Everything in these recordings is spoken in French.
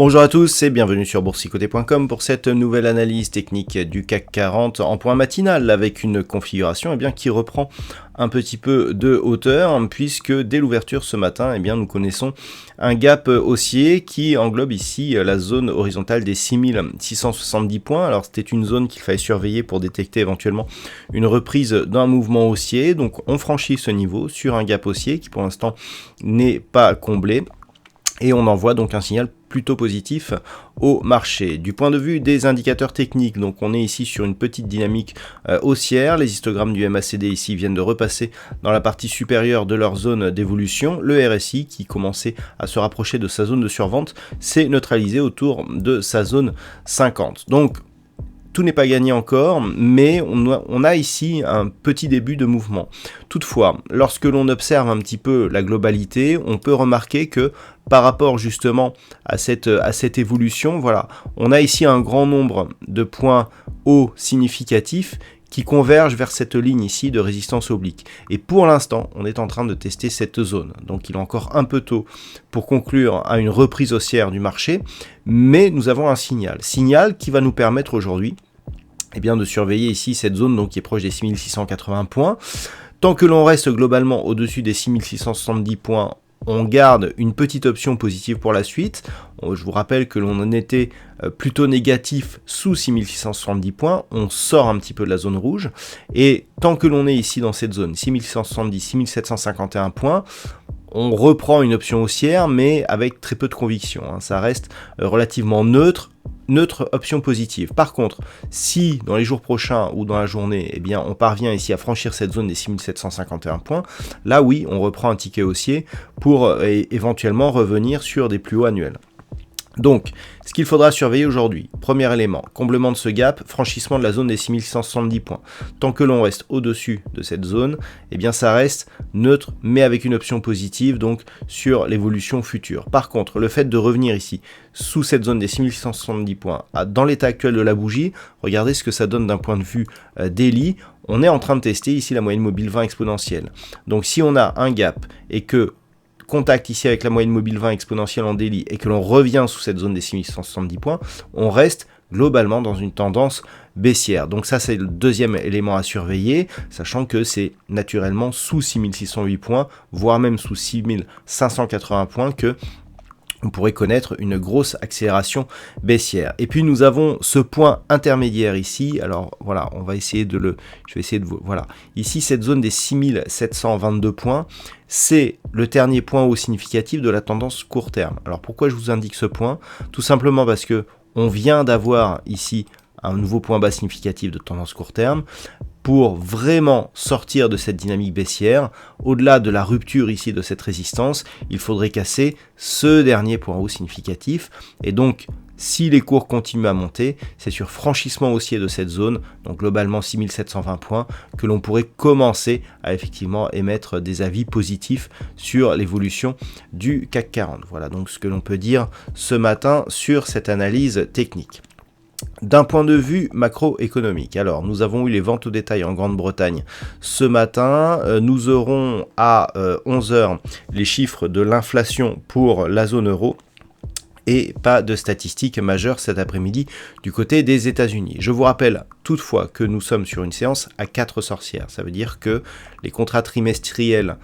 Bonjour à tous et bienvenue sur boursicoté.com pour cette nouvelle analyse technique du CAC 40 en point matinal avec une configuration qui reprend un petit peu de hauteur puisque dès l'ouverture ce matin nous connaissons un gap haussier qui englobe ici la zone horizontale des 6670 points. Alors c'était une zone qu'il fallait surveiller pour détecter éventuellement une reprise d'un mouvement haussier. Donc on franchit ce niveau sur un gap haussier qui pour l'instant n'est pas comblé. Et on envoie donc un signal plutôt positif au marché. Du point de vue des indicateurs techniques, donc on est ici sur une petite dynamique haussière. Les histogrammes du MACD ici viennent de repasser dans la partie supérieure de leur zone d'évolution. Le RSI qui commençait à se rapprocher de sa zone de survente s'est neutralisé autour de sa zone 50. Donc tout n'est pas gagné encore, mais on a ici un petit début de mouvement. Toutefois, lorsque l'on observe un petit peu la globalité, on peut remarquer que par rapport justement à cette évolution, on a ici un grand nombre de points hauts significatifs qui convergent vers cette ligne ici de résistance oblique. Et pour l'instant, on est en train de tester cette zone. Donc il est encore un peu tôt pour conclure à une reprise haussière du marché, mais nous avons un signal qui va nous permettre aujourd'hui de surveiller ici cette zone donc, qui est proche des 6680 points. Tant que l'on reste globalement au-dessus des 6670 points, on garde une petite option positive pour la suite. Je vous rappelle que l'on en était plutôt négatif sous 6670 points. On sort un petit peu de la zone rouge. Et tant que l'on est ici dans cette zone, 6670, 6751 points, on reprend une option haussière, mais avec très peu de conviction. Ça reste relativement neutre option positive. Par contre, si dans les jours prochains ou dans la journée, on parvient ici à franchir cette zone des 6751 points, là oui, on reprend un ticket haussier pour éventuellement revenir sur des plus hauts annuels. Donc, ce qu'il faudra surveiller aujourd'hui, premier élément, comblement de ce gap, franchissement de la zone des 6670 points. Tant que l'on reste au-dessus de cette zone, ça reste neutre, mais avec une option positive, donc sur l'évolution future. Par contre, le fait de revenir ici, sous cette zone des 6670 points, dans l'état actuel de la bougie, regardez ce que ça donne d'un point de vue daily. On est en train de tester ici la moyenne mobile 20 exponentielle. Donc, si on a un gap et que contact ici avec la moyenne mobile 20 exponentielle en daily et que l'on revient sous cette zone des 6170 points, on reste globalement dans une tendance baissière. Donc ça c'est le deuxième élément à surveiller, sachant que c'est naturellement sous 6608 points, voire même sous 6580 points que on pourrait connaître une grosse accélération baissière. Et puis nous avons ce point intermédiaire ici. Alors voilà, je vais essayer de ici cette zone des 6722 points, c'est le dernier point haut significatif de la tendance court terme. Alors pourquoi je vous indique ce point ? Tout simplement parce que on vient d'avoir ici un nouveau point bas significatif de tendance court terme. Pour vraiment sortir de cette dynamique baissière, au-delà de la rupture ici de cette résistance, il faudrait casser ce dernier point haut significatif. Et donc, si les cours continuent à monter, c'est sur franchissement haussier de cette zone, donc globalement 6720 points, que l'on pourrait commencer à effectivement émettre des avis positifs sur l'évolution du CAC 40. Voilà donc ce que l'on peut dire ce matin sur cette analyse technique. D'un point de vue macroéconomique, alors nous avons eu les ventes au détail en Grande-Bretagne ce matin, nous aurons à 11h les chiffres de l'inflation pour la zone euro. Et pas de statistiques majeures cet après-midi du côté des États-Unis. Je vous rappelle toutefois que nous sommes sur une séance à 4 sorcières. Ça veut dire que les contrats trimestriels,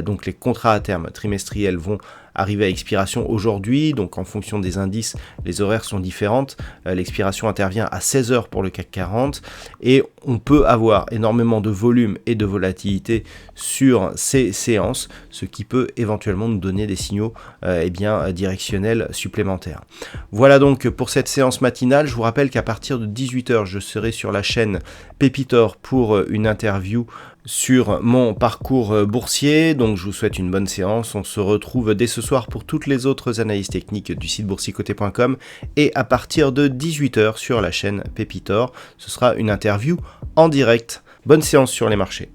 donc les contrats à terme trimestriels vont arriver à expiration aujourd'hui. Donc en fonction des indices, les horaires sont différentes. L'expiration intervient à 16h pour le CAC 40 et on peut avoir énormément de volume et de volatilité sur ces séances, ce qui peut éventuellement nous donner des signaux directionnels supplémentaires. Voilà donc pour cette séance matinale. Je vous rappelle qu'à partir de 18h, je serai sur la chaîne Pépitor pour une interview sur mon parcours boursier. Donc je vous souhaite une bonne séance. On se retrouve dès ce soir pour toutes les autres analyses techniques du site boursicoté.com et à partir de 18h sur la chaîne Pépitor, ce sera une interview en direct. Bonne séance sur les marchés.